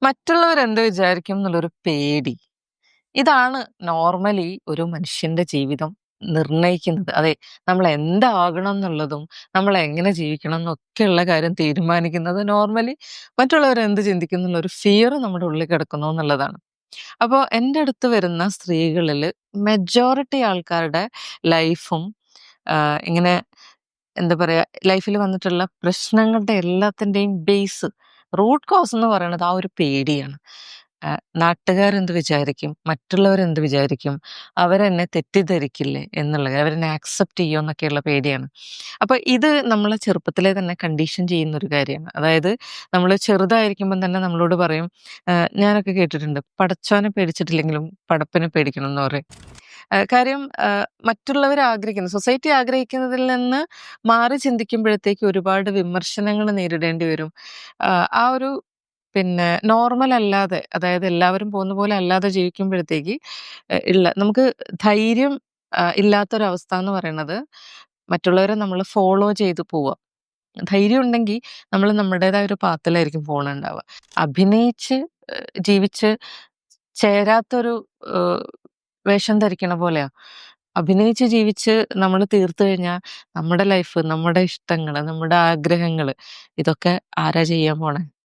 മറ്റുള്ളവരെന്ത് വിചാരിക്കും എന്നുള്ളൊരു പേടി. ഇതാണ് നോർമലി ഒരു മനുഷ്യന്റെ ജീവിതം നിർണ്ണയിക്കുന്നത്. അതെ, നമ്മൾ എന്താകണം എന്നുള്ളതും, നമ്മൾ എങ്ങനെ ജീവിക്കണം എന്നൊക്കെയുള്ള കാര്യം തീരുമാനിക്കുന്നത് നോർമലി മറ്റുള്ളവരെന്ത് ചിന്തിക്കും എന്നുള്ളൊരു ഫിയർ നമ്മുടെ ഉള്ളിൽ കിടക്കുന്നു എന്നുള്ളതാണ്. അപ്പോൾ എൻ്റെ അടുത്ത് വരുന്ന സ്ത്രീകളില് മെജോറിറ്റി ആൾക്കാരുടെ ലൈഫും ഇങ്ങനെ എന്താ പറയാ, ലൈഫിൽ വന്നിട്ടുള്ള പ്രശ്നങ്ങളുടെ എല്ലാത്തിന്റെയും ബേസ്, റൂട്ട് കോസ് എന്ന് പറയുന്നത് ആ ഒരു പേടിയാണ്. നാട്ടുകാരെന്ത് വിചാരിക്കും? മറ്റുള്ളവരെന്ത് വിചാരിക്കും? അവരെന്നെ തെറ്റിദ്ധരിക്കില്ലേ എന്നുള്ളത്, അവരെന്നെ ആക്സെപ്റ്റ് ചെയ്യോ എന്നൊക്കെയുള്ള പേടിയാണ്. അപ്പൊ ഇത് നമ്മളെ ചെറുപ്പത്തിലേ തന്നെ കണ്ടീഷൻ ചെയ്യുന്ന ഒരു കാര്യമാണ്. അതായത് നമ്മൾ ചെറുതായിരിക്കുമ്പം തന്നെ നമ്മളോട് പറയും, ഞാനൊക്കെ കേട്ടിട്ടുണ്ട്, പടച്ചോനെ പേടിച്ചിട്ടില്ലെങ്കിലും പടപ്പിനെ പേടിക്കണം എന്ന് പറയും. കാര്യം മറ്റുള്ളവർ ആഗ്രഹിക്കുന്ന, സൊസൈറ്റി ആഗ്രഹിക്കുന്നതിൽ നിന്ന് മാറി ചിന്തിക്കുമ്പോഴത്തേക്ക് ഒരുപാട് വിമർശനങ്ങൾ നേരിടേണ്ടി വരും. ആ ഒരു നോർമൽ അല്ലാതെ, അതായത് എല്ലാവരും പോകുന്ന പോലെ അല്ലാതെ ജീവിക്കുമ്പോഴത്തേക്ക് നമുക്ക് ധൈര്യം ഇല്ലാത്തൊരവസ്ഥ എന്ന് പറയുന്നത്, മറ്റുള്ളവരെ നമ്മൾ ഫോളോ ചെയ്ത് പോവുക. ധൈര്യം ഉണ്ടെങ്കിൽ നമ്മൾ നമ്മുടേതായ ഒരു പാത്തിലായിരിക്കും പോണുണ്ടാവുക. അഭിനയിച്ച് ജീവിച്ച് ചേരാത്തൊരു ഏഹ്, വേഷം ധരിക്കണ പോലെയാ. അഭിനയിച്ച് ജീവിച്ച് നമ്മൾ തീർത്തു കഴിഞ്ഞാൽ നമ്മുടെ ലൈഫ്, നമ്മുടെ ഇഷ്ടങ്ങള്, നമ്മുടെ ആഗ്രഹങ്ങള്, ഇതൊക്കെ ആരാ ചെയ്യാൻ പോണെ?